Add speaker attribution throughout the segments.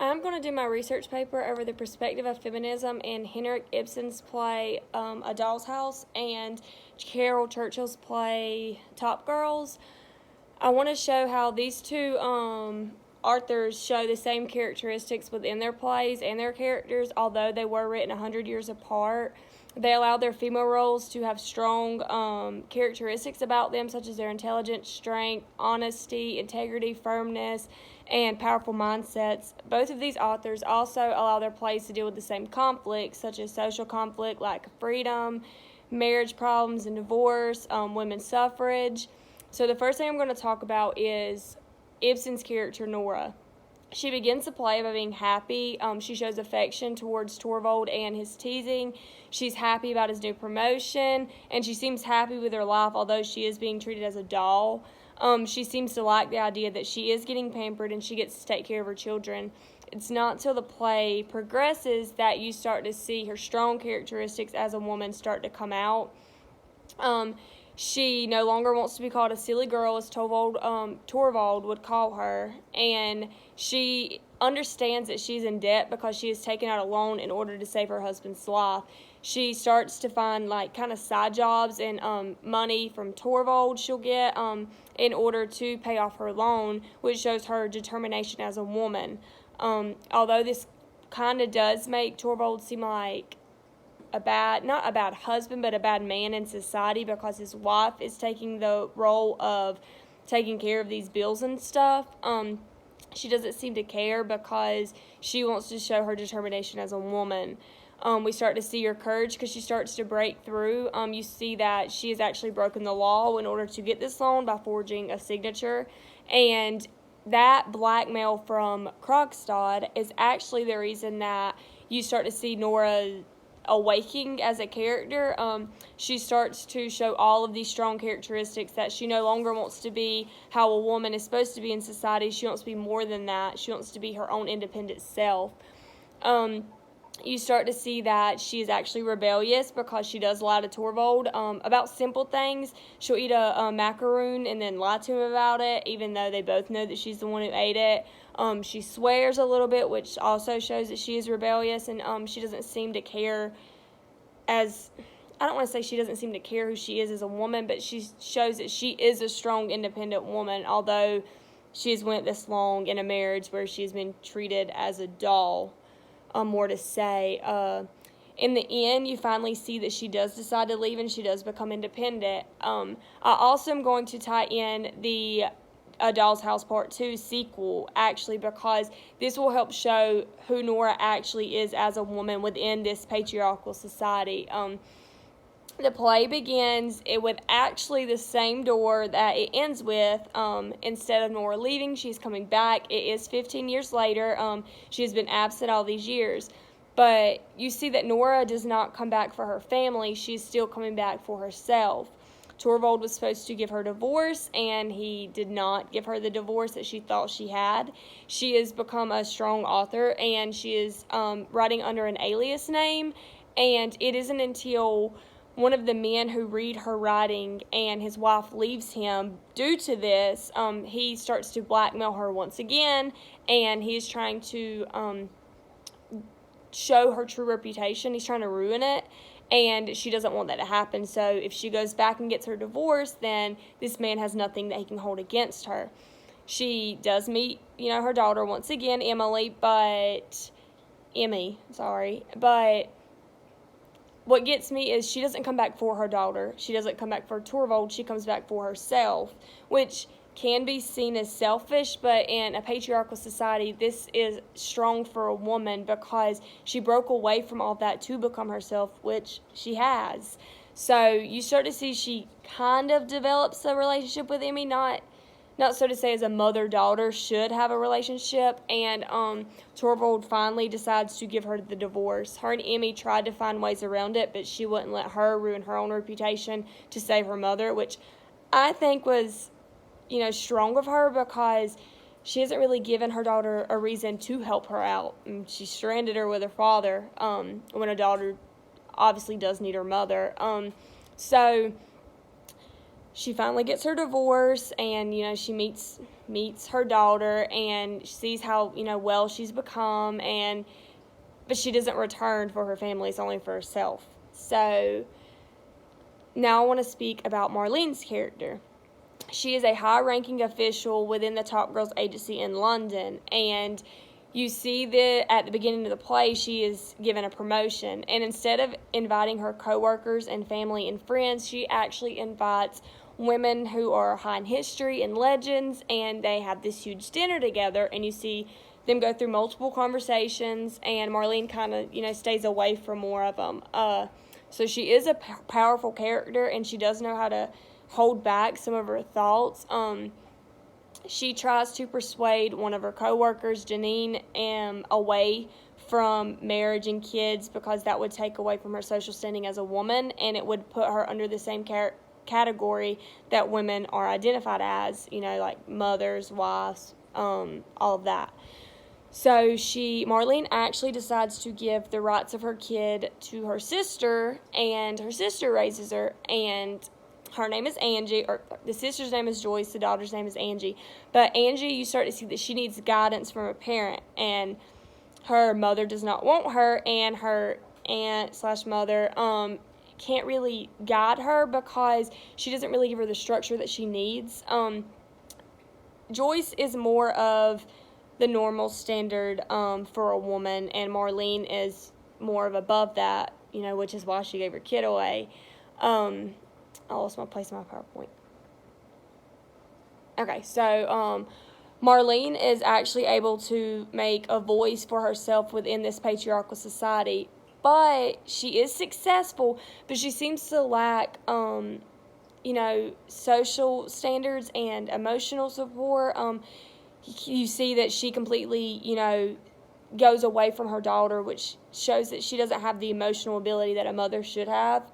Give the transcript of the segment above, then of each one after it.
Speaker 1: I'm going to do my research paper over the perspective of feminism in Henrik Ibsen's play A Doll's House and Carol Churchill's play Top Girls. I want to show how these two authors show the same characteristics within their plays and their characters, although they were written 100 years apart. They allowed their female roles to have strong characteristics about them, such as their intelligence, strength, honesty, integrity, firmness, and powerful mindsets. Both of these authors also allow their plays to deal with the same conflicts, such as social conflict, lack of freedom, marriage problems and divorce, women's suffrage. So the first thing I'm going to talk about is Ibsen's character, Nora. She begins the play by being happy. She shows affection towards Torvald and his teasing. She's happy about his new promotion, and she seems happy with her life, although she is being treated as a doll. She seems to like the idea that she is getting pampered and she gets to take care of her children. It's not until the play progresses that you start to see her strong characteristics as a woman start to come out. She no longer wants to be called a silly girl, as Torvald would call her, and she understands that she's in debt because she has taken out a loan in order to save her husband's life. She starts to find kind of side jobs and money from Torvald she'll get in order to pay off her loan, which shows her determination as a woman. Although this kind of does make Torvald seem like not a bad husband, but a bad man in society, because his wife is taking the role of taking care of these bills and stuff. She doesn't seem to care because she wants to show her determination as a woman. We start to see her courage because she starts to break through. You see that she has actually broken the law in order to get this loan by forging a signature. And that blackmail from Krogstad is actually the reason that you start to see Nora awakening as a character. She starts to show all of these strong characteristics that she no longer wants to be how a woman is supposed to be in society. She wants to be more than that. She wants to be her own independent self. You start to see that she is actually rebellious because she does lie to Torvald about simple things. She'll eat a macaroon and then lie to him about it, even though they both know that she's the one who ate it. She swears a little bit, which also shows that she is rebellious, and she doesn't seem to care I don't want to say she doesn't seem to care who she is as a woman, but she shows that she is a strong, independent woman, although she has went this long in a marriage where she's been treated as a doll. More to say. In the end, you finally see that she does decide to leave and she does become independent. I also am going to tie in the A Doll's House Part 2 sequel, actually, because this will help show who Nora actually is as a woman within this patriarchal society. The play begins with actually the same door that it ends with. Instead of Nora leaving, she's coming back. It is 15 years later. She has been absent all these years. But you see that Nora does not come back for her family. She's still coming back for herself. Torvald was supposed to give her divorce, and he did not give her the divorce that she thought she had. She has become a strong author, and she is writing under an alias name. And it isn't until one of the men who read her writing and his wife leaves him due to this, he starts to blackmail her once again, and he is trying to show her true reputation. He's trying to ruin it, and she doesn't want that to happen. So if she goes back and gets her divorce, then this man has nothing that he can hold against her. She does meet, her daughter once again, Emmy, but what gets me is she doesn't come back for her daughter. She doesn't come back for Torvald. She comes back for herself, which can be seen as selfish, but in a patriarchal society, this is strong for a woman because she broke away from all that to become herself, which she has. So you start to see she kind of develops a relationship with Emmy, not so to say as a mother-daughter should have a relationship, and Torvald finally decides to give her the divorce. Her and Emmy tried to find ways around it, but she wouldn't let her ruin her own reputation to save her mother, which I think was, strong of her because she hasn't really given her daughter a reason to help her out. And she stranded her with her father when a daughter obviously does need her mother. So she finally gets her divorce, and, she meets meets her daughter and sees how, well she's become, but she doesn't return for her family, it's only for herself. So now I want to speak about Marlene's character. She is a high-ranking official within the Top Girls agency in London, and you see that at the beginning of the play, she is given a promotion, and instead of inviting her coworkers and family and friends, she actually invites women who are high in history and legends, and they have this huge dinner together, and you see them go through multiple conversations, and Marlene kind of, stays away from more of them. So she is a powerful character, and she does know how to hold back some of her thoughts. She tries to persuade one of her coworkers, Janine, away from marriage and kids because that would take away from her social standing as a woman, and it would put her under the same category that women are identified as, like mothers, wives, all of that. So Marlene actually decides to give the rights of her kid to her sister, and her sister raises her, and her name is Angie, or the sister's name is Joyce, the daughter's name is Angie. But Angie, you start to see that she needs guidance from a parent, and her mother does not want her, and her aunt/mother can't really guide her because she doesn't really give her the structure that she needs. Joyce is more of the normal standard for a woman, and Marlene is more of above that, which is why she gave her kid away. I lost my place in my PowerPoint. Okay, so Marlene is actually able to make a voice for herself within this patriarchal society, but she is successful, but she seems to lack, social standards and emotional support. You see that she completely, goes away from her daughter, which shows that she doesn't have the emotional ability that a mother should have.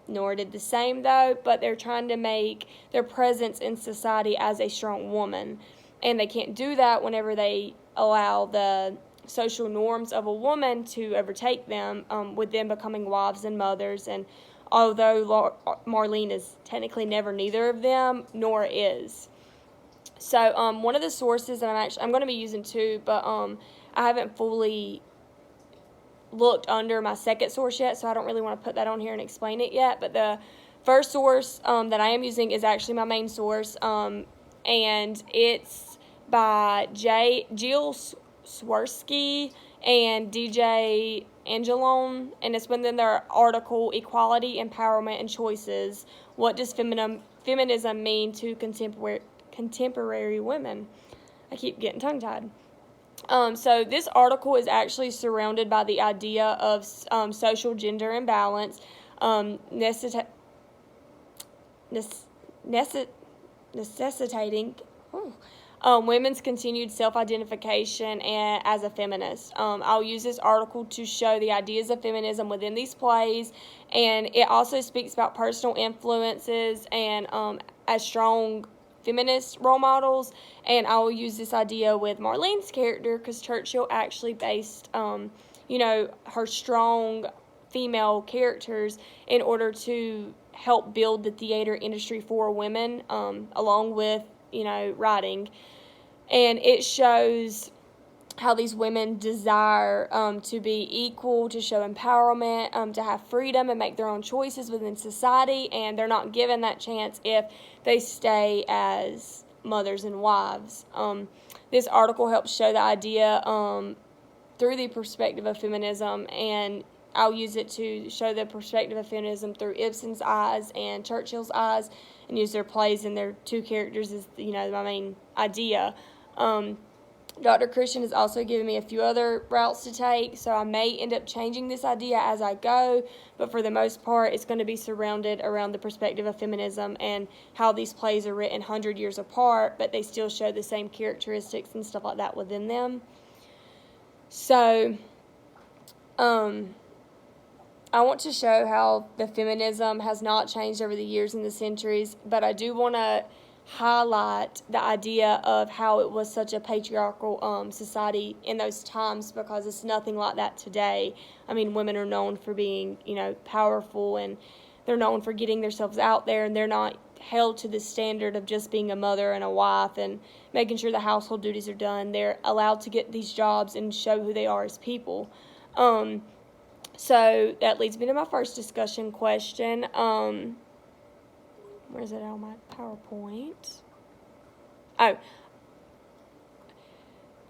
Speaker 1: Nor did the same, though, but they're trying to make their presence in society as a strong woman, and they can't do that whenever they allow the social norms of a woman to overtake them, with them becoming wives and mothers. And although Marlene is technically never neither of them, nor is. So one of the sources that I'm going to be using two, but I haven't fully looked under my second source yet, so I don't really want to put that on here and explain it yet. But the first source that I am using is actually my main source, and it's by Jill Swirsky and DJ Angelone, and it's within their article, Equality, Empowerment, and Choices. What does feminism mean to contemporary women? I keep getting tongue-tied. So this article is actually surrounded by the idea of social gender imbalance, necessitating women's continued self-identification as a feminist. I'll use this article to show the ideas of feminism within these plays, and it also speaks about personal influences and as strong feminist role models. And I will use this idea with Marlene's character because Churchill actually based, her strong female characters in order to help build the theater industry for women, along with, writing. And it shows how these women desire to be equal, to show empowerment, to have freedom and make their own choices within society, and they're not given that chance if they stay as mothers and wives. This article helps show the idea through the perspective of feminism, and I'll use it to show the perspective of feminism through Ibsen's eyes and Churchill's eyes, and use their plays and their two characters as, my main idea. Dr. Christian has also given me a few other routes to take, so I may end up changing this idea as I go, but for the most part, it's going to be surrounded around the perspective of feminism and how these plays are written 100 years apart, but they still show the same characteristics and stuff like that within them. So, I want to show how the feminism has not changed over the years and the centuries, but I do want to highlight the idea of how it was such a patriarchal society in those times, because it's nothing like that today. I mean, women are known for being, powerful, and they're known for getting themselves out there, and they're not held to the standard of just being a mother and a wife and making sure the household duties are done. They're allowed to get these jobs and show who they are as people. So that leads me to my first discussion question. Where's it on my PowerPoint? Oh.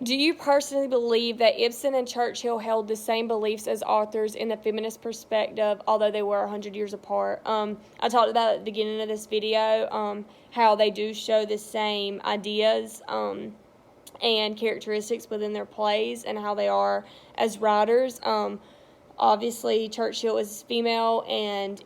Speaker 1: Do you personally believe that Ibsen and Churchill held the same beliefs as authors in the feminist perspective, although they were 100 years apart? I talked about at the beginning of this video how they do show the same ideas and characteristics within their plays and how they are as writers. Obviously, Churchill is female and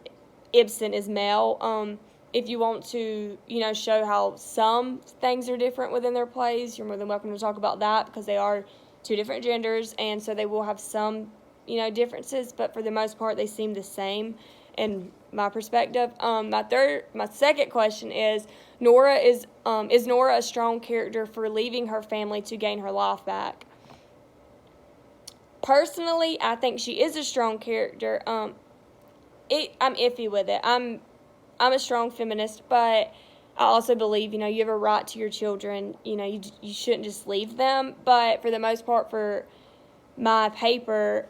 Speaker 1: Ibsen is male. If you want to, show how some things are different within their plays, you're more than welcome to talk about that because they are two different genders, and so they will have some, differences, but for the most part, they seem the same in my perspective. My second question is, Nora is Nora a strong character for leaving her family to gain her life back? Personally, I think she is a strong character. I'm iffy with it. I'm a strong feminist, but I also believe, you have a right to your children. You shouldn't just leave them. But for the most part, for my paper,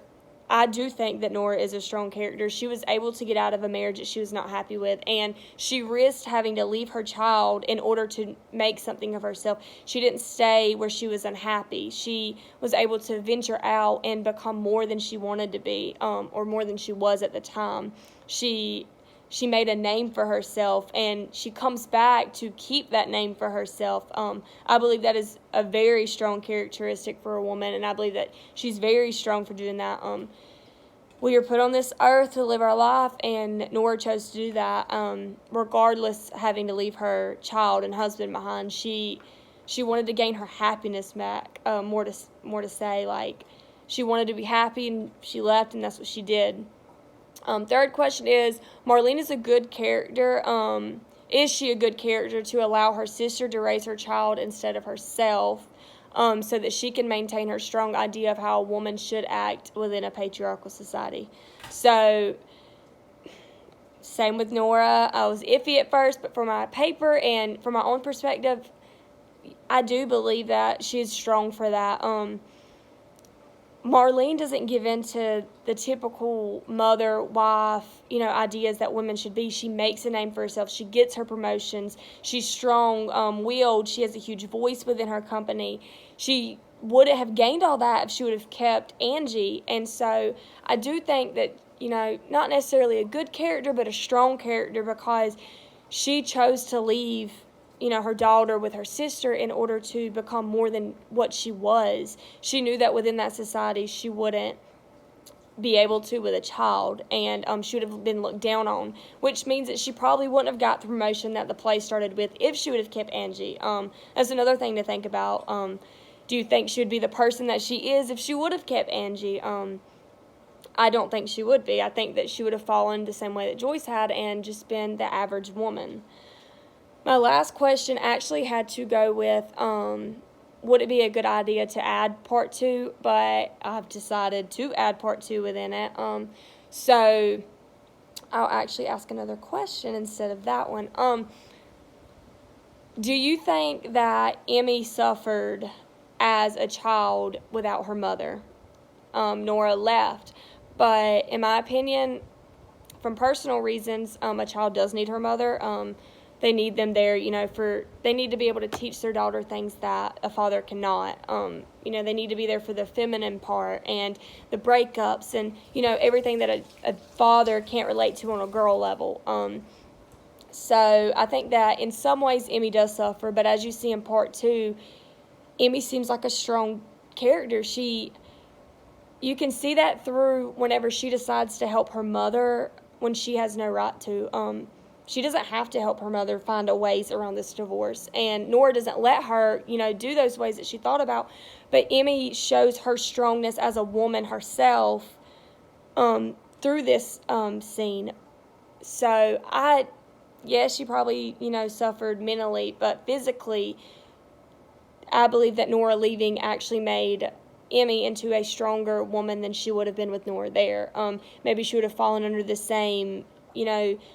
Speaker 1: I do think that Nora is a strong character. She was able to get out of a marriage that she was not happy with, and she risked having to leave her child in order to make something of herself. She didn't stay where she was unhappy. She was able to venture out and become more than she wanted to be, or more than she was at the time. She made a name for herself, and she comes back to keep that name for herself. I believe that is a very strong characteristic for a woman, and I believe that she's very strong for doing that. We are put on this earth to live our life, and Nora chose to do that, regardless having to leave her child and husband behind. She wanted to gain her happiness back, more to say, like, she wanted to be happy, and she left, and that's what she did. Third question is, Marlene is a good character. Is she a good character to allow her sister to raise her child instead of herself, so that she can maintain her strong idea of how a woman should act within a patriarchal society? So, same with Nora. I was iffy at first, but for my paper and from my own perspective, I do believe that she's strong for that. Marlene doesn't give in to the typical mother, wife, ideas that women should be. She makes a name for herself. She gets her promotions. She's strong-willed. She has a huge voice within her company. She wouldn't have gained all that if she would have kept Angie. And so I do think that, not necessarily a good character, but a strong character, because she chose to leave her daughter with her sister in order to become more than what she was. She knew that within that society she wouldn't be able to with a child, and she would have been looked down on, which means that she probably wouldn't have got the promotion that the play started with if she would have kept Angie. That's another thing to think about. Do you think she would be the person that she is if she would have kept Angie? I don't think she would be. I think that she would have fallen the same way that Joyce had and just been the average woman. My last question actually had to go with, would it be a good idea to add part 2? But I've decided to add part 2 within it. So I'll actually ask another question instead of that one. Do you think that Emmy suffered as a child without her mother? Nora left. But in my opinion, from personal reasons, a child does need her mother. They need them there, they need to be able to teach their daughter things that a father cannot. They need to be there for the feminine part and the breakups and, everything that a father can't relate to on a girl level. So I think that in some ways Emmy does suffer, but as you see in part 2, Emmy seems like a strong character. You can see that through whenever she decides to help her mother when she has no right to. She doesn't have to help her mother find a ways around this divorce. And Nora doesn't let her, do those ways that she thought about. But Emmy shows her strongness as a woman herself through this scene. So, yes, she probably, suffered mentally. But physically, I believe that Nora leaving actually made Emmy into a stronger woman than she would have been with Nora there. Maybe she would have fallen under the same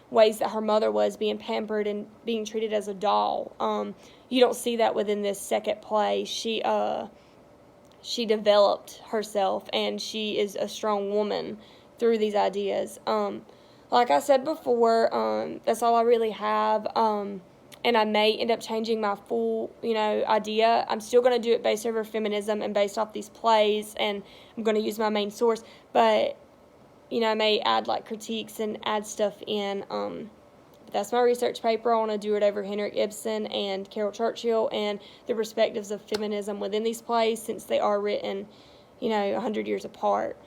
Speaker 1: ways that her mother was being pampered and being treated as a doll. You don't see that within this second play. She developed herself, and she is a strong woman through these ideas. Like I said before, that's all I really have. And I may end up changing my full, idea. I'm still going to do it based over feminism and based off these plays, and I'm going to use my main source. But, I may add, critiques and add stuff in. But that's my research paper. I want to do it over Henrik Ibsen and Carol Churchill and the perspectives of feminism within these plays, since they are written, 100 years apart.